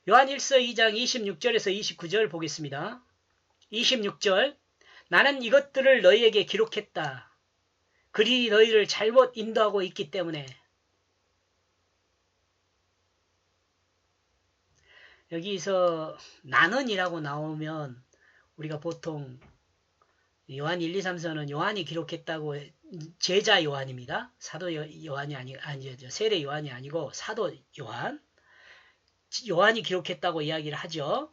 요한 1서 2장 26절에서 29절 보겠습니다. 26절 나는 이것들을 너희에게 기록했다. 그리 너희를 잘못 인도하고 있기 때문에. 여기서 나는이라고 나오면 우리가 보통 요한 1, 2, 3서는 요한이 기록했다고 제자 요한입니다. 사도 요한이 아니죠. 세례 요한이 아니고 사도 요한이 기록했다고 이야기를 하죠.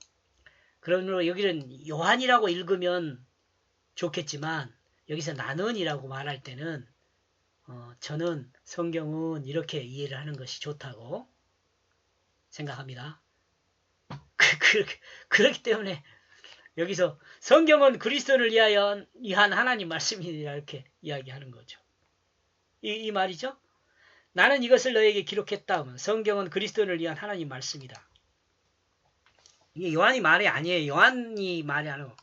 그러므로 여기는 요한이라고 읽으면 좋겠지만 여기서 나는이라고 말할 때는 저는 성경은 이렇게 이해를 하는 것이 좋다고 생각합니다. 그렇기 때문에 여기서 성경은 그리스도를 위한 하나님 말씀이라 이렇게 이야기하는 거죠. 이 말이죠. 나는 이것을 너에게 기록했다. 성경은 그리스도를 위한 하나님 말씀이다. 이게 요한이 말이 아니에요. 요한이 말이 아니고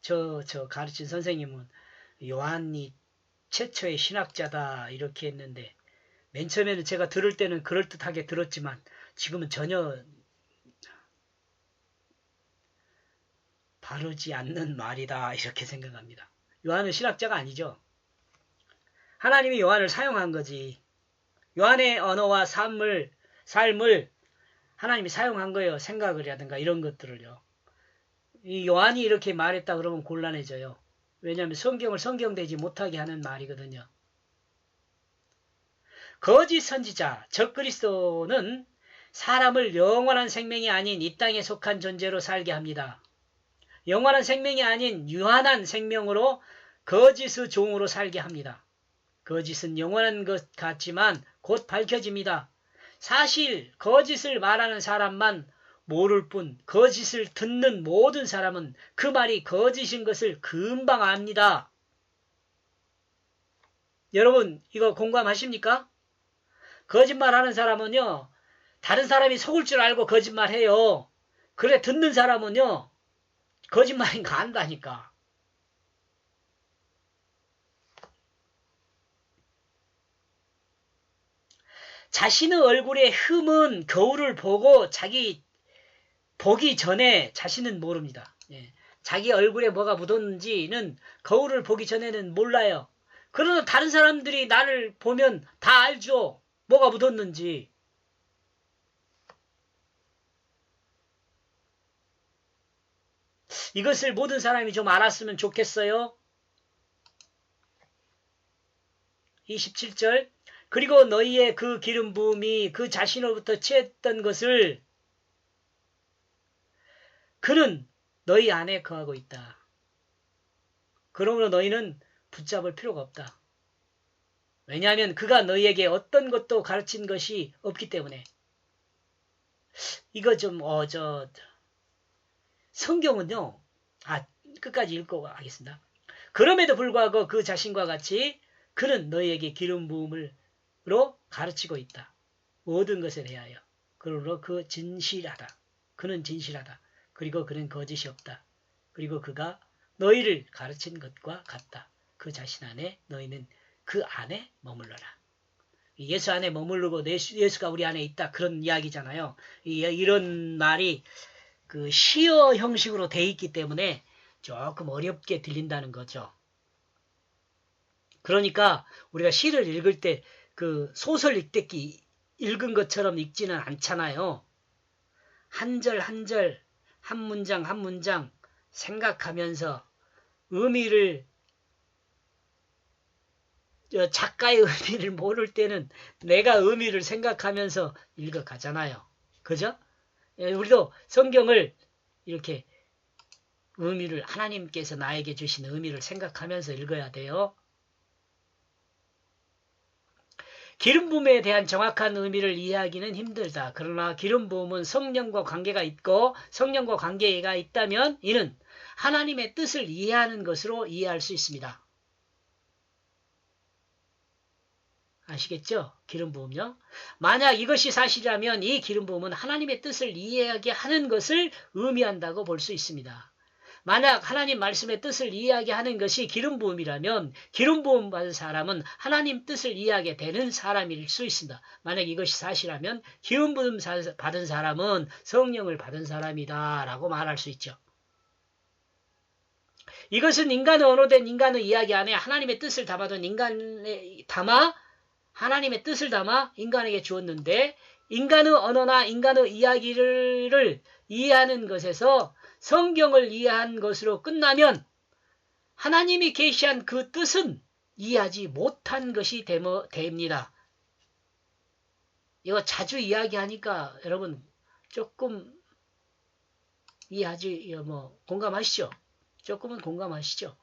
저 가르친 선생님은 요한이 최초의 신학자다 이렇게 했는데 맨 처음에는 제가 들을 때는 그럴듯하게 들었지만 지금은 전혀 바르지 않는 말이다 이렇게 생각합니다. 요한은 신학자가 아니죠. 하나님이 요한을 사용한 거지. 요한의 언어와 삶을 하나님이 사용한 거예요. 생각을라든가 이런 것들을요. 이 요한이 이렇게 말했다 그러면 곤란해져요. 왜냐하면 성경을 성경되지 못하게 하는 말이거든요. 거짓 선지자 적그리스도는 사람을 영원한 생명이 아닌 이 땅에 속한 존재로 살게 합니다. 영원한 생명이 아닌 유한한 생명으로 거짓의 종으로 살게 합니다. 거짓은 영원한 것 같지만 곧 밝혀집니다. 사실 거짓을 말하는 사람만 모를 뿐 거짓을 듣는 모든 사람은 그 말이 거짓인 것을 금방 압니다. 여러분 이거 공감하십니까? 거짓말하는 사람은요. 다른 사람이 속을 줄 알고 거짓말해요. 그래 듣는 사람은요. 거짓말인 거 안다니까. 자신의 얼굴에 흠은 거울을 보고 자기 보기 전에 자신은 모릅니다. 예. 자기 얼굴에 뭐가 묻었는지는 거울을 보기 전에는 몰라요. 그러나 다른 사람들이 나를 보면 다 알죠. 뭐가 묻었는지. 이것을 모든 사람이 좀 알았으면 좋겠어요. 27절 그리고 너희의 그 기름 부음이 그 자신으로부터 취했던 것을 그는 너희 안에 거하고 있다. 그러므로 너희는 붙잡을 필요가 없다. 왜냐하면 그가 너희에게 어떤 것도 가르친 것이 없기 때문에. 이거 좀 성경은요. 끝까지 읽고 하겠습니다. 그럼에도 불구하고 그 자신과 같이 그는 너희에게 기름 부음으로 가르치고 있다. 모든 것에 대하여. 그러므로 그 진실하다. 그는 진실하다. 그리고 그는 거짓이 없다. 그리고 그가 너희를 가르친 것과 같다. 그 자신 안에 너희는 그 안에 머물러라. 예수 안에 머무르고 예수가 우리 안에 있다. 그런 이야기잖아요. 이런 말이 그 시어 형식으로 돼 있기 때문에 조금 어렵게 들린다는 거죠. 그러니까 우리가 시를 읽을 때 그 소설 읽은 것처럼 읽지는 않잖아요. 한 절 한 절, 한 문장 한 문장 생각하면서 의미를 작가의 의미를 모를 때는 내가 의미를 생각하면서 읽어가잖아요. 그죠? 우리도 성경을 이렇게 의미를 하나님께서 나에게 주신 의미를 생각하면서 읽어야 돼요. 기름 부음에 대한 정확한 의미를 이해하기는 힘들다. 그러나 기름 부음은 성령과 관계가 있고 성령과 관계가 있다면 이는 하나님의 뜻을 이해하는 것으로 이해할 수 있습니다. 아시겠죠? 기름 부음요. 만약 이것이 사실이라면 이 기름 부음은 하나님의 뜻을 이해하게 하는 것을 의미한다고 볼 수 있습니다. 만약 하나님 말씀의 뜻을 이야기하는 것이 기름 부음이라면 기름 부음 받은 사람은 하나님 뜻을 이야기하게 되는 사람일 수 있습니다. 만약 이것이 사실이라면 기름 부음 받은 사람은 성령을 받은 사람이다 라고 말할 수 있죠. 이것은 인간의 언어된 인간의 이야기 안에 하나님의 뜻을 담아둔 하나님의 뜻을 담아 인간에게 주었는데 인간의 언어나 인간의 이야기를 이해하는 것에서 성경을 이해한 것으로 끝나면 하나님이 계시한 그 뜻은 이해하지 못한 것이 됩니다. 이거 자주 이야기하니까 여러분 조금 이해하지 공감하시죠? 조금은 공감하시죠?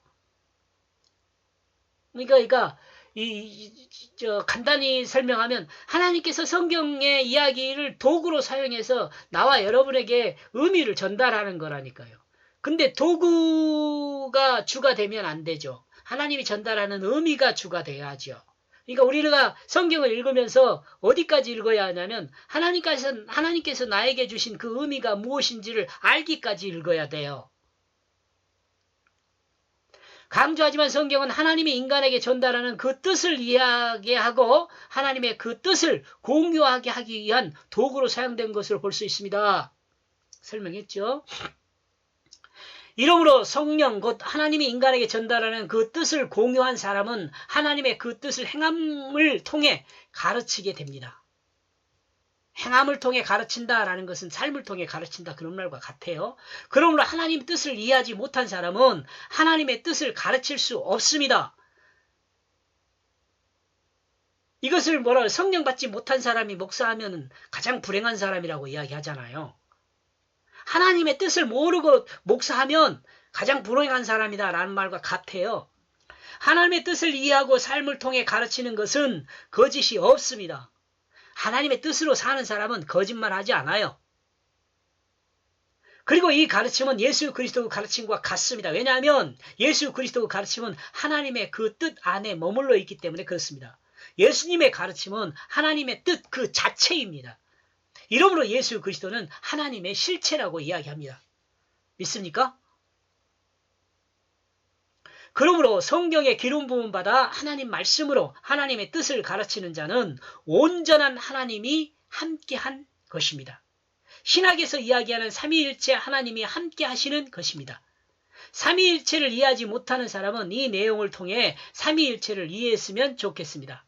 그러니까 간단히 설명하면 하나님께서 성경의 이야기를 도구로 사용해서 나와 여러분에게 의미를 전달하는 거라니까요. 근데 도구가 주가 되면 안 되죠. 하나님이 전달하는 의미가 주가 돼야죠. 그러니까 우리가 성경을 읽으면서 어디까지 읽어야 하냐면 하나님께서 나에게 주신 그 의미가 무엇인지를 알기까지 읽어야 돼요. 강조하지만 성경은 하나님이 인간에게 전달하는 그 뜻을 이야기하고 하나님의 그 뜻을 공유하게 하기 위한 도구로 사용된 것으로 볼 수 있습니다. 설명했죠? 이러므로 성령 곧 하나님이 인간에게 전달하는 그 뜻을 공유한 사람은 하나님의 그 뜻을 행함을 통해 가르치게 됩니다. 행함을 통해 가르친다라는 것은 삶을 통해 가르친다 그런 말과 같아요. 그러므로 하나님 뜻을 이해하지 못한 사람은 하나님의 뜻을 가르칠 수 없습니다. 이것을 성령 받지 못한 사람이 목사하면 가장 불행한 사람이라고 이야기하잖아요. 하나님의 뜻을 모르고 목사하면 가장 불행한 사람이다 라는 말과 같아요. 하나님의 뜻을 이해하고 삶을 통해 가르치는 것은 거짓이 없습니다. 하나님의 뜻으로 사는 사람은 거짓말하지 않아요. 그리고 이 가르침은 예수 그리스도의 가르침과 같습니다. 왜냐하면 예수 그리스도의 가르침은 하나님의 그 뜻 안에 머물러 있기 때문에 그렇습니다. 예수님의 가르침은 하나님의 뜻 그 자체입니다. 이러므로 예수 그리스도는 하나님의 실체라고 이야기합니다. 믿습니까? 그러므로 성경의 기름 부음 받아 하나님 말씀으로 하나님의 뜻을 가르치는 자는 온전한 하나님이 함께한 것입니다. 신학에서 이야기하는 삼위일체 하나님이 함께 하시는 것입니다. 삼위일체를 이해하지 못하는 사람은 이 내용을 통해 삼위일체를 이해했으면 좋겠습니다.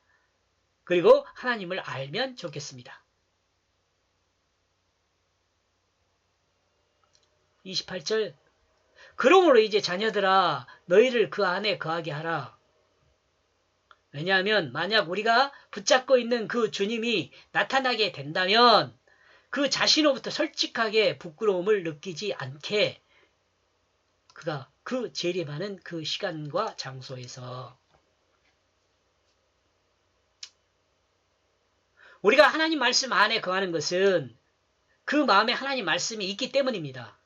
그리고 하나님을 알면 좋겠습니다. 28절 그러므로 이제 자녀들아 너희를 그 안에 거하게 하라. 왜냐하면 만약 우리가 붙잡고 있는 그 주님이 나타나게 된다면 그 자신으로부터 솔직하게 부끄러움을 느끼지 않게 그가 그 재림하는 그 시간과 장소에서 우리가 하나님 말씀 안에 거하는 것은 그 마음에 하나님 말씀이 있기 때문입니다.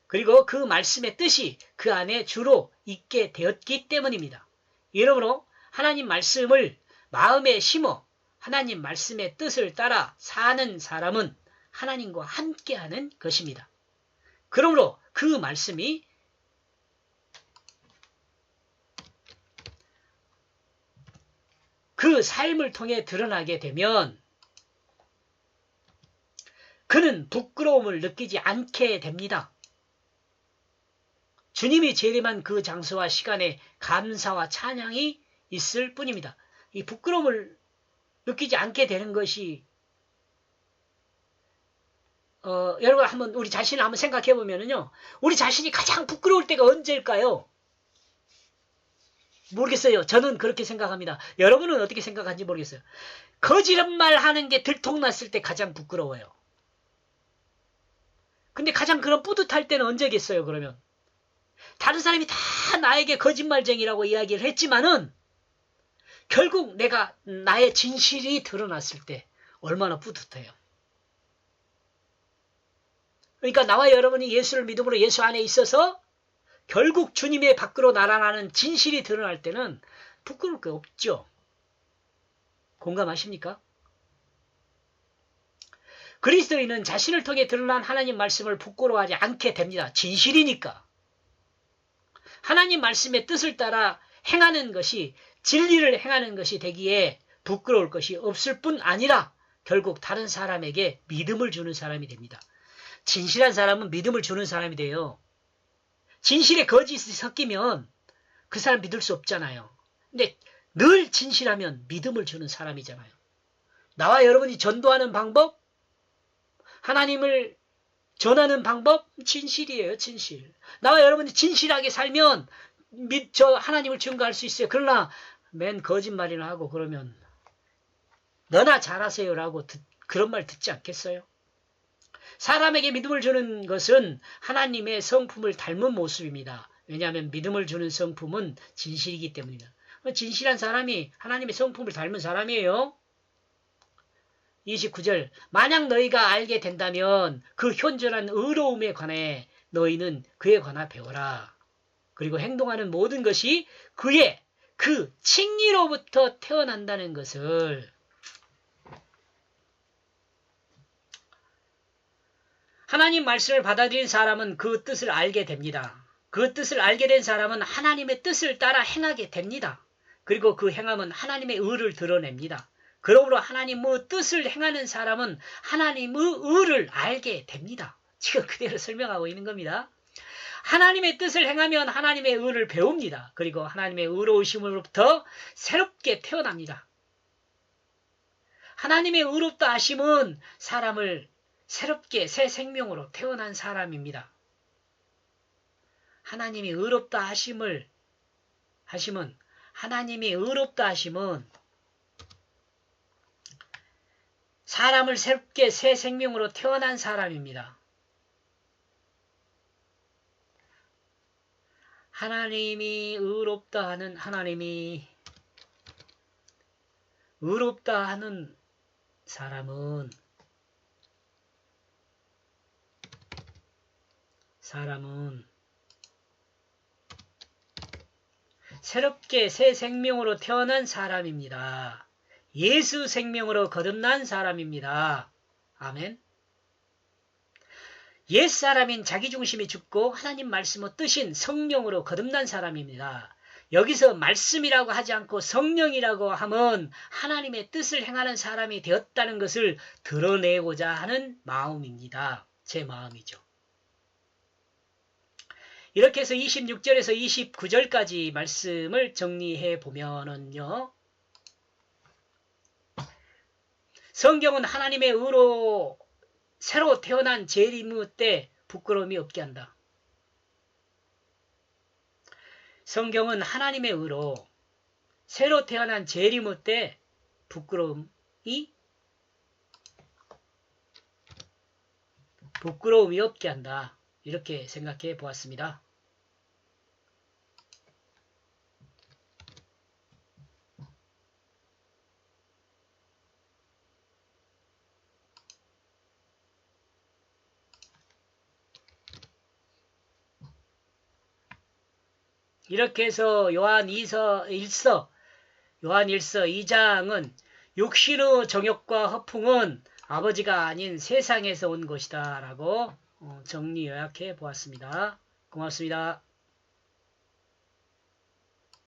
그리고 그 말씀의 뜻이 그 안에 주로 있게 되었기 때문입니다. 이러므로 하나님 말씀을 마음에 심어 하나님 말씀의 뜻을 따라 사는 사람은 하나님과 함께하는 것입니다. 그러므로 그 말씀이 그 삶을 통해 드러나게 되면 그는 부끄러움을 느끼지 않게 됩니다. 주님이 재림한 그 장소와 시간에 감사와 찬양이 있을 뿐입니다. 이 부끄러움을 느끼지 않게 되는 것이 여러분 한번 우리 자신을 한번 생각해 보면은요. 우리 자신이 가장 부끄러울 때가 언제일까요? 모르겠어요. 저는 그렇게 생각합니다. 여러분은 어떻게 생각하는지 모르겠어요. 거짓말 하는 게 들통났을 때 가장 부끄러워요. 근데 가장 그런 뿌듯할 때는 언제겠어요, 그러면? 다른 사람이 다 나에게 거짓말쟁이라고 이야기를 했지만은 결국 내가 나의 진실이 드러났을 때 얼마나 뿌듯해요. 그러니까 나와 여러분이 예수를 믿음으로 예수 안에 있어서 결국 주님의 밖으로 날아가는 진실이 드러날 때는 부끄러울 게 없죠. 공감하십니까? 그리스도인은 자신을 통해 드러난 하나님 말씀을 부끄러워하지 않게 됩니다. 진실이니까. 하나님 말씀의 뜻을 따라 행하는 것이 진리를 행하는 것이 되기에 부끄러울 것이 없을 뿐 아니라 결국 다른 사람에게 믿음을 주는 사람이 됩니다. 진실한 사람은 믿음을 주는 사람이 돼요. 진실에 거짓이 섞이면 그 사람 믿을 수 없잖아요. 근데 늘 진실하면 믿음을 주는 사람이잖아요. 나와 여러분이 전도하는 방법, 하나님을 전하는 방법, 진실이에요. 진실. 나와 여러분이 진실하게 살면 하나님을 증거할 수 있어요. 그러나 맨 거짓말이나 하고 그러면 너나 잘하세요라고 그런 말 듣지 않겠어요? 사람에게 믿음을 주는 것은 하나님의 성품을 닮은 모습입니다. 왜냐하면 믿음을 주는 성품은 진실이기 때문입니다. 진실한 사람이 하나님의 성품을 닮은 사람이에요. 29절 만약 너희가 알게 된다면 그 현존한 의로움에 관해 너희는 그에 관하 배워라. 그리고 행동하는 모든 것이 그의 그 칭의로부터 태어난다는 것을 하나님 말씀을 받아들인 사람은 그 뜻을 알게 됩니다. 그 뜻을 알게 된 사람은 하나님의 뜻을 따라 행하게 됩니다. 그리고 그 행함은 하나님의 의를 드러냅니다. 그러므로 하나님의 뜻을 행하는 사람은 하나님의 의를 알게 됩니다. 지금 그대로 설명하고 있는 겁니다. 하나님의 뜻을 행하면 하나님의 의를 배웁니다. 그리고 하나님의 의로우심으로부터 새롭게 태어납니다. 하나님의 의롭다 하심은 사람을 새롭게 새 생명으로 태어난 사람입니다. 하나님이 의롭다 하심은 하나님이 의롭다 하심은 사람을 새롭게 새 생명으로 태어난 사람입니다. 하나님이 의롭다 하는 하나님이 의롭다 하는 사람은 새롭게 새 생명으로 태어난 사람입니다. 예수 생명으로 거듭난 사람입니다. 아멘. 옛사람인 자기중심이 죽고 하나님 말씀의 뜻인 성령으로 거듭난 사람입니다. 여기서 말씀이라고 하지 않고 성령이라고 하면 하나님의 뜻을 행하는 사람이 되었다는 것을 드러내고자 하는 마음입니다. 제 마음이죠. 이렇게 해서 26절에서 29절까지 말씀을 정리해 보면은요. 성경은 하나님의 의로 새로 태어난 재림의 때 부끄러움이 없게 한다. 성경은 하나님의 의로 새로 태어난 재림의 때 부끄러움이 없게 한다. 이렇게 생각해 보았습니다. 이렇게 해서 요한 1서 2장은 육신의 정욕과 허풍은 아버지가 아닌 세상에서 온 것이다 라고 정리 요약해 보았습니다. 고맙습니다.